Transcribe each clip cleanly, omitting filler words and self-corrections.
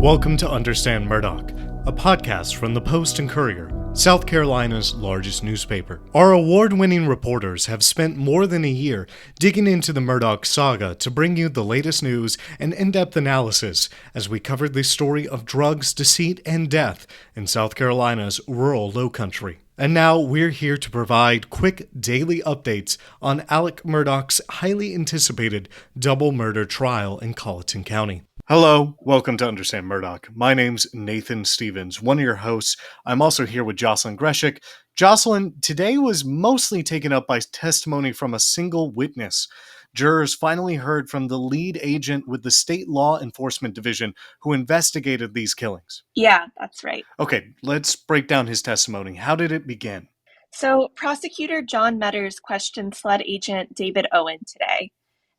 Welcome to Understand Murdaugh, a podcast from the Post and Courier, South Carolina's largest newspaper. Our award-winning reporters have spent more than a year digging into the Murdaugh saga to bring you the latest news and in-depth analysis as we covered the story of drugs, deceit, and death in South Carolina's rural Lowcountry. And now we're here to provide quick daily updates on Alex Murdaugh's highly anticipated double murder trial in Colleton County. Hello, welcome to Understand Murdaugh. My name's Nathan Stevens, one of your hosts. I'm also here with Jocelyn Greshik. Jocelyn, today was mostly taken up by testimony from a single witness. Jurors finally heard from the lead agent with the State Law Enforcement Division who investigated these killings. Yeah, that's right. Okay, let's break down his testimony. How did it begin? So Prosecutor John Metters questioned SLED agent David Owen today.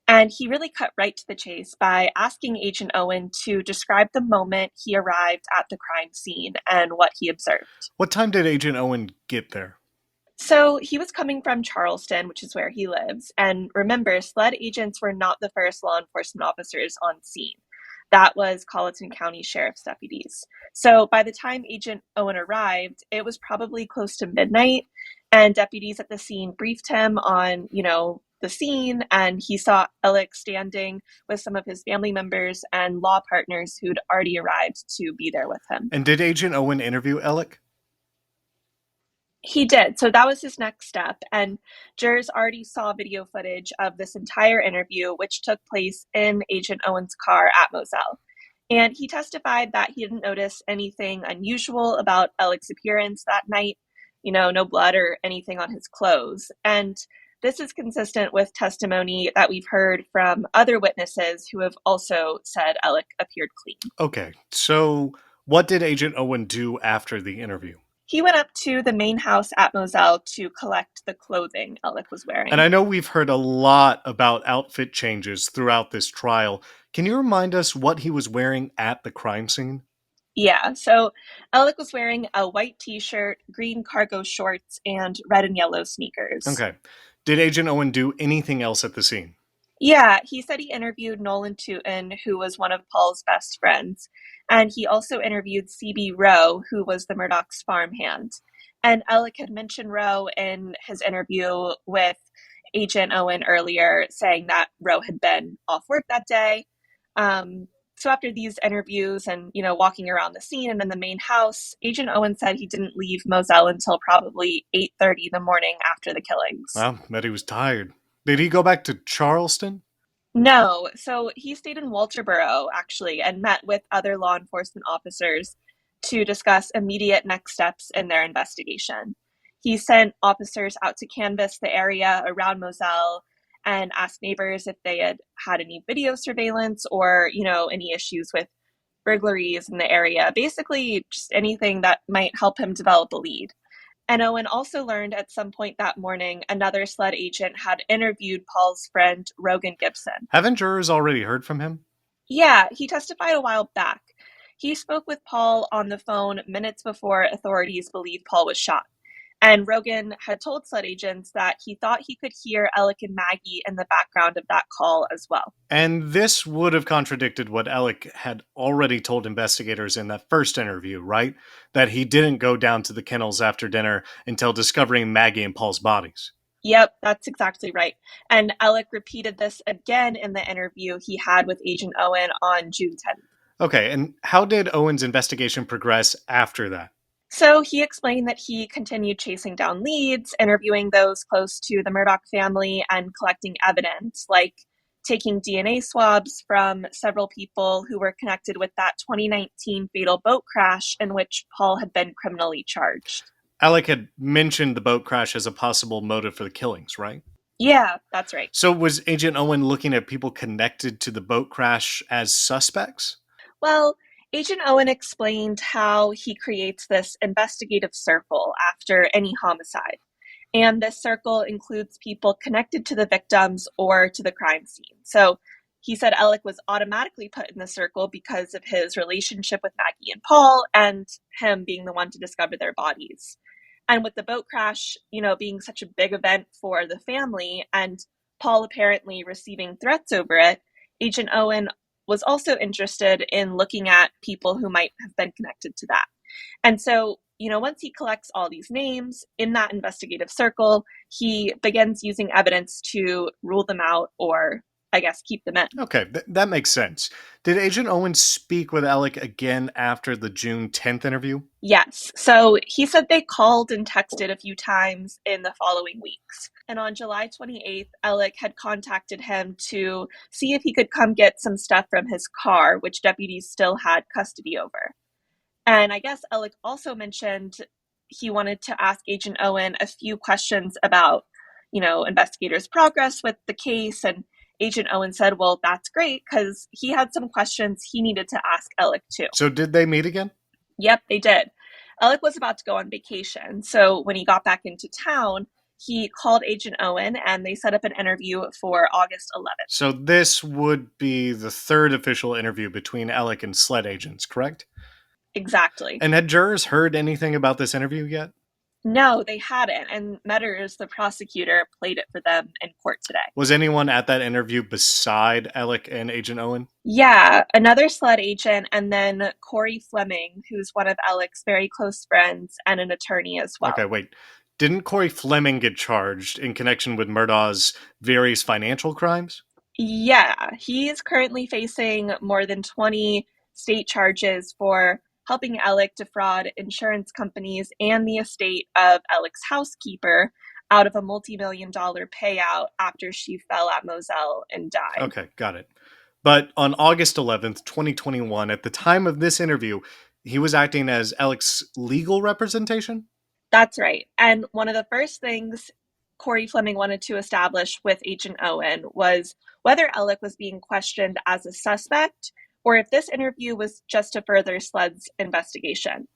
And he really cut right to the chase by asking Agent Owen to describe the moment he arrived at the crime scene and what he observed. What time did Agent Owen get there? So he was coming from Charleston, which is where he lives. And remember, SLED agents were not the first law enforcement officers on scene. That was Colleton County Sheriff's deputies. So by the time Agent Owen arrived, it was probably close to midnight. And deputies at the scene briefed him on, the scene, and he saw Alex standing with some of his family members and law partners who'd already arrived to be there with him. And did Agent Owen interview Alex? He did. So that was his next step. And jurors already saw video footage of this entire interview, which took place in Agent Owen's car at Moselle. And he testified that he didn't notice anything unusual about Alex's appearance that night, no blood or anything on his clothes. And this is consistent with testimony that we've heard from other witnesses who have also said Alex appeared clean. Okay, so what did Agent Owen do after the interview? He went up to the main house at Moselle to collect the clothing Alex was wearing. And I know we've heard a lot about outfit changes throughout this trial. Can you remind us what he was wearing at the crime scene? Yeah, so Alex was wearing a white t-shirt, green cargo shorts, and red and yellow sneakers. Okay. Did Agent Owen do anything else at the scene? Yeah, he said he interviewed Nolan Tootin, who was one of Paul's best friends. And he also interviewed C.B. Rowe, who was the Murdaugh's farmhand. And Alex had mentioned Rowe in his interview with Agent Owen earlier, saying that Rowe had been off work that day. So after these interviews and, walking around the scene and in the main house, Agent Owen said he didn't leave Moselle until probably 8:30 the morning after the killings. Well, bet he was tired. Did he go back to Charleston? No. So he stayed in Walterboro, actually, and met with other law enforcement officers to discuss immediate next steps in their investigation. He sent officers out to canvass the area around Moselle and asked neighbors if they had had any video surveillance or, any issues with burglaries in the area. Basically, just anything that might help him develop a lead. And Owen also learned at some point that morning another SLED agent had interviewed Paul's friend, Rogan Gibson. Haven't jurors already heard from him? Yeah, he testified a while back. He spoke with Paul on the phone minutes before authorities believed Paul was shot. And Rogan had told SLED agents that he thought he could hear Alex and Maggie in the background of that call as well. And this would have contradicted what Alex had already told investigators in that first interview, right? That he didn't go down to the kennels after dinner until discovering Maggie and Paul's bodies. Yep, that's exactly right. And Alex repeated this again in the interview he had with Agent Owen on June 10th. Okay, and how did Owen's investigation progress after that? So he explained that he continued chasing down leads, interviewing those close to the Murdaugh family, and collecting evidence, like taking DNA swabs from several people who were connected with that 2019 fatal boat crash in which Paul had been criminally charged. Alex had mentioned the boat crash as a possible motive for the killings, right? Yeah, that's right. So was Agent Owen looking at people connected to the boat crash as suspects? Well, Agent Owen explained how he creates this investigative circle after any homicide. And this circle includes people connected to the victims or to the crime scene. So he said Alex was automatically put in the circle because of his relationship with Maggie and Paul and him being the one to discover their bodies. And with the boat crash, being such a big event for the family and Paul apparently receiving threats over it, Agent Owen was also interested in looking at people who might have been connected to that. And so, once he collects all these names in that investigative circle, he begins using evidence to rule them out or, I guess, keep them in. Okay, that makes sense. Did Agent Owen speak with Alec again after the June 10th interview? Yes. So he said they called and texted a few times in the following weeks. And on July 28th, Alec had contacted him to see if he could come get some stuff from his car, which deputies still had custody over. And I guess Alec also mentioned he wanted to ask Agent Owen a few questions about, investigators' progress with the case. And Agent Owen said, well, that's great, because he had some questions he needed to ask Alec too. So did they meet again? Yep, they did. Alec was about to go on vacation. So when he got back into town, he called Agent Owen and they set up an interview for August 11th. So this would be the third official interview between Alec and SLED agents, correct? Exactly. And had jurors heard anything about this interview yet? No, they hadn't. And Metters, the prosecutor, played it for them in court today. Was anyone at that interview beside Alec and Agent Owen? Yeah, another SLED agent, and then Corey Fleming, who's one of Alec's very close friends and an attorney as well. Okay, wait. Didn't Corey Fleming get charged in connection with Murdaugh's various financial crimes? Yeah, he is currently facing more than 20 state charges for helping Alec defraud insurance companies and the estate of Alec's housekeeper out of a multi-million-dollar payout after she fell at Moselle and died. Okay, got it. But on August 11th, 2021, at the time of this interview, he was acting as Alec's legal representation? That's right. And one of the first things Corey Fleming wanted to establish with Agent Owen was whether Alec was being questioned as a suspect or if this interview was just to further SLED's investigation.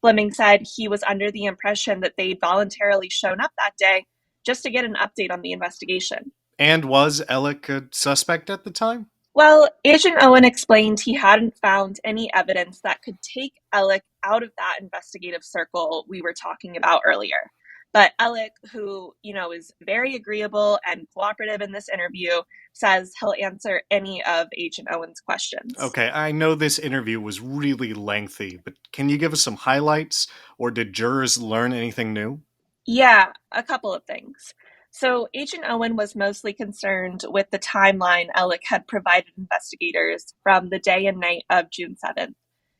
Fleming said he was under the impression that they'd voluntarily shown up that day just to get an update on the investigation. And was Alec a suspect at the time? Well, Agent Owen explained he hadn't found any evidence that could take Alec out of that investigative circle we were talking about earlier. But Alec, who, is very agreeable and cooperative in this interview, says he'll answer any of Agent Owen's questions. Okay, I know this interview was really lengthy, but can you give us some highlights? Or did jurors learn anything new? Yeah, a couple of things. So Agent Owen was mostly concerned with the timeline Alec had provided investigators from the day and night of June 7th.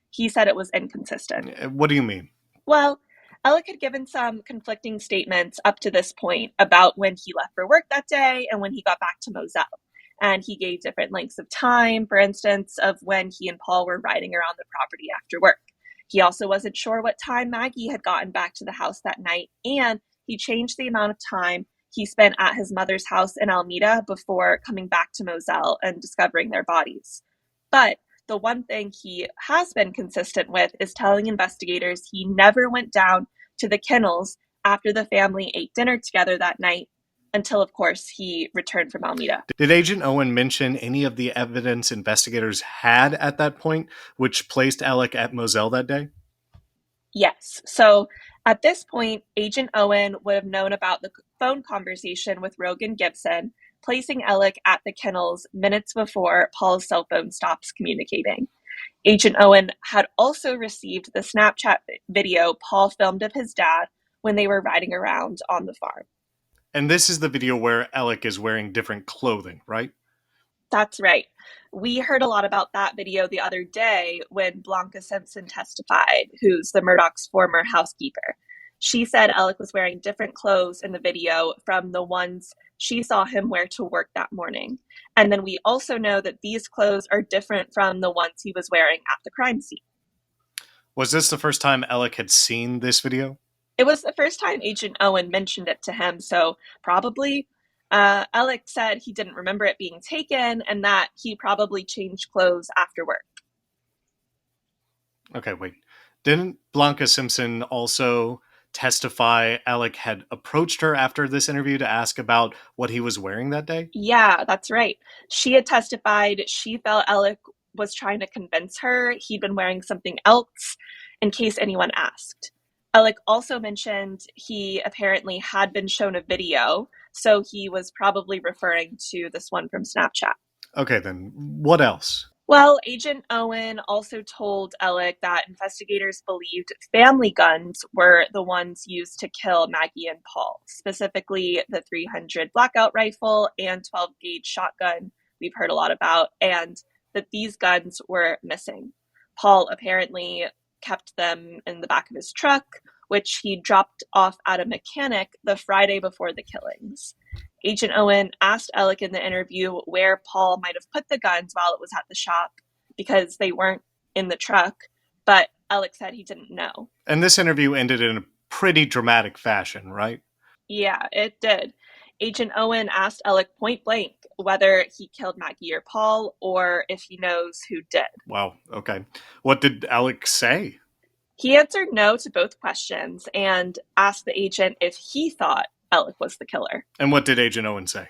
He said it was inconsistent. What do you mean? Well, Alec had given some conflicting statements up to this point about when he left for work that day and when he got back to Moselle. And he gave different lengths of time, for instance, of when he and Paul were riding around the property after work. He also wasn't sure what time Maggie had gotten back to the house that night, and he changed the amount of time he spent at his mother's house in Alameda before coming back to Moselle and discovering their bodies. But the one thing he has been consistent with is telling investigators he never went down to the kennels after the family ate dinner together that night until, of course, he returned from Alameda. Did Agent Owen mention any of the evidence investigators had at that point, which placed Alec at Moselle that day? Yes. So at this point, Agent Owen would have known about the phone conversation with Rogan Gibson, placing Alec at the kennels minutes before Paul's cell phone stops communicating. Agent Owen had also received the Snapchat video Paul filmed of his dad when they were riding around on the farm. And this is the video where Alec is wearing different clothing, right? That's right. We heard a lot about that video the other day when Blanca Simpson testified, who's the Murdaugh's former housekeeper. She said Alec was wearing different clothes in the video from the ones she saw him wear to work that morning. And then we also know that these clothes are different from the ones he was wearing at the crime scene. Was this the first time Alec had seen this video? It was the first time Agent Owen mentioned it to him, so probably. Alec said he didn't remember it being taken and that he probably changed clothes after work. Okay, wait. Didn't Blanca Simpson also testify Alec had approached her after this interview to ask about what he was wearing that day? Yeah, that's right. She had testified she felt Alec was trying to convince her he'd been wearing something else in case anyone asked. Alec also mentioned he apparently had been shown a video, so he was probably referring to this one from Snapchat. Okay, then what else? Well, Agent Owen also told Alec that investigators believed family guns were the ones used to kill Maggie and Paul, specifically the 300 blackout rifle and 12 gauge shotgun we've heard a lot about, and that these guns were missing. Paul apparently kept them in the back of his truck, which he dropped off at a mechanic the Friday before the killings. Agent Owen asked Alec in the interview where Paul might have put the guns while it was at the shop because they weren't in the truck, but Alec said he didn't know. And this interview ended in a pretty dramatic fashion, right? Yeah, it did. Agent Owen asked Alec point blank whether he killed Maggie or Paul or if he knows who did. Wow, okay. What did Alex say? He answered no to both questions and asked the agent if he thought Alec was the killer. And what did Agent Owen say?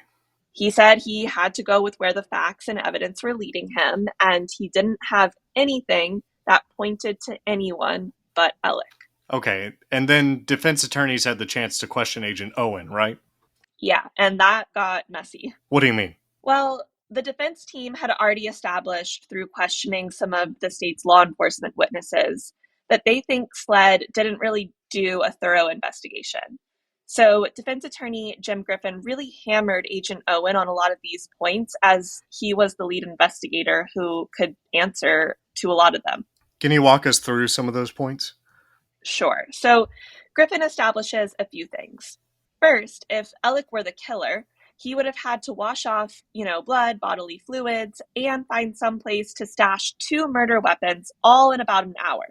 He said he had to go with where the facts and evidence were leading him, and he didn't have anything that pointed to anyone but Alec. Okay, and then defense attorneys had the chance to question Agent Owen, right? Yeah, and that got messy. What do you mean? Well, the defense team had already established through questioning some of the state's law enforcement witnesses that they think SLED didn't really do a thorough investigation. So defense attorney Jim Griffin really hammered Agent Owen on a lot of these points as he was the lead investigator who could answer to a lot of them. Can you walk us through some of those points? Sure. So Griffin establishes a few things. First, if Alec were the killer, he would have had to wash off, blood, bodily fluids, and find some place to stash 2 murder weapons all in about an hour.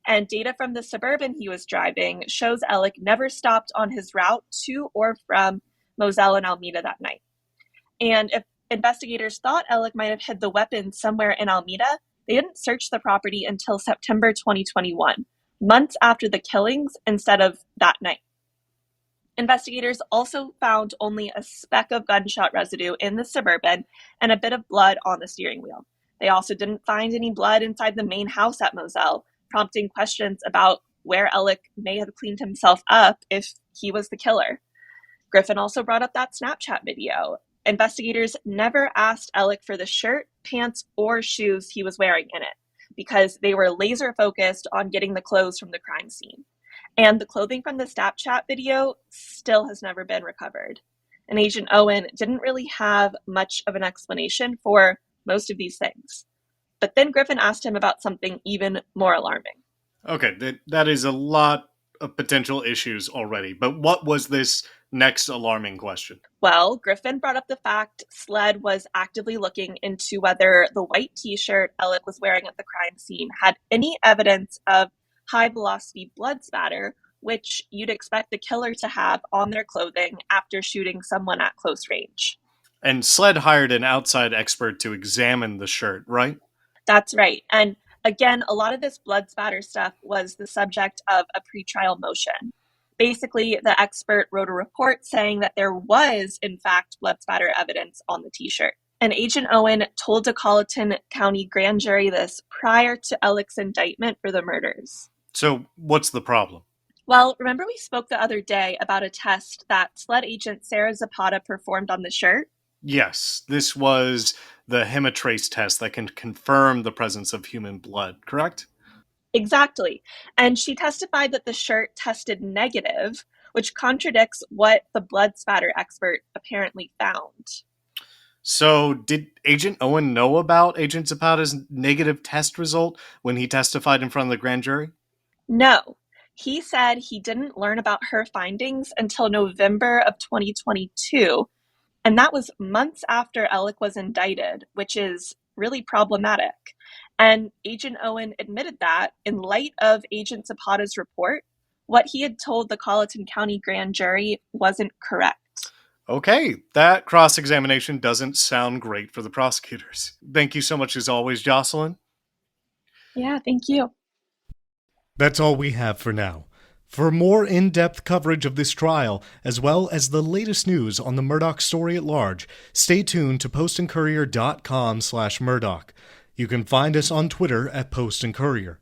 And data from the Suburban he was driving shows Alec never stopped on his route to or from Moselle and Alameda that night. And if investigators thought Alec might have hid the weapons somewhere in Alameda, they didn't search the property until September 2021, months after the killings instead of that night. Investigators also found only a speck of gunshot residue in the Suburban and a bit of blood on the steering wheel. They also didn't find any blood inside the main house at Moselle, prompting questions about where Alec may have cleaned himself up if he was the killer. Griffin also brought up that Snapchat video. Investigators never asked Alec for the shirt, pants, or shoes he was wearing in it because they were laser focused on getting the clothes from the crime scene. And the clothing from the Snapchat video still has never been recovered. And Agent Owen didn't really have much of an explanation for most of these things. But then Griffin asked him about something even more alarming. Okay, that is a lot of potential issues already. But what was this next alarming question? Well, Griffin brought up the fact SLED was actively looking into whether the white t-shirt Alec was wearing at the crime scene had any evidence of high-velocity blood spatter, which you'd expect the killer to have on their clothing after shooting someone at close range. And SLED hired an outside expert to examine the shirt, right? That's right. And again, a lot of this blood spatter stuff was the subject of a pretrial motion. Basically, the expert wrote a report saying that there was, in fact, blood spatter evidence on the t-shirt. And Agent Owen told the Colleton County grand jury this prior to Alec's indictment for the murders. So what's the problem? Well, remember we spoke the other day about a test that SLED agent Sarah Zapata performed on the shirt? Yes, this was the hemotrace test that can confirm the presence of human blood, correct? Exactly. And she testified that the shirt tested negative, which contradicts what the blood spatter expert apparently found. So did Agent Owen know about Agent Zapata's negative test result when he testified in front of the grand jury? No. He said he didn't learn about her findings until November of 2022, and that was months after Alec was indicted, which is really problematic. And Agent Owen admitted that, in light of Agent Zapata's report, what he had told the Colleton County grand jury wasn't correct. Okay, that cross-examination doesn't sound great for the prosecutors. Thank you so much as always, Jocelyn. Yeah, thank you. That's all we have for now. For more in-depth coverage of this trial, as well as the latest news on the Murdaugh story at large, stay tuned to postandcourier.com/Murdaugh. You can find us on Twitter at Post and Courier.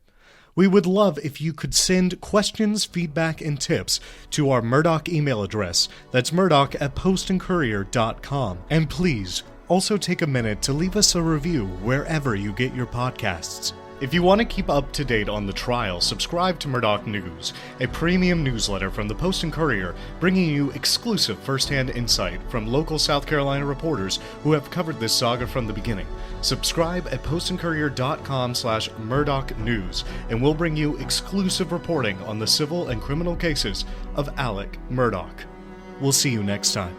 We would love if you could send questions, feedback, and tips to our Murdaugh email address. That's murdaugh@postandcourier.com. And please, Also take a minute to leave us a review wherever you get your podcasts. If you want to keep up to date on the trial, subscribe to Murdaugh News, a premium newsletter from the Post and Courier, bringing you exclusive first-hand insight from local South Carolina reporters who have covered this saga from the beginning. Subscribe at postandcourier.com/Murdaugh News, and we'll bring you exclusive reporting on the civil and criminal cases of Alex Murdaugh. We'll see you next time.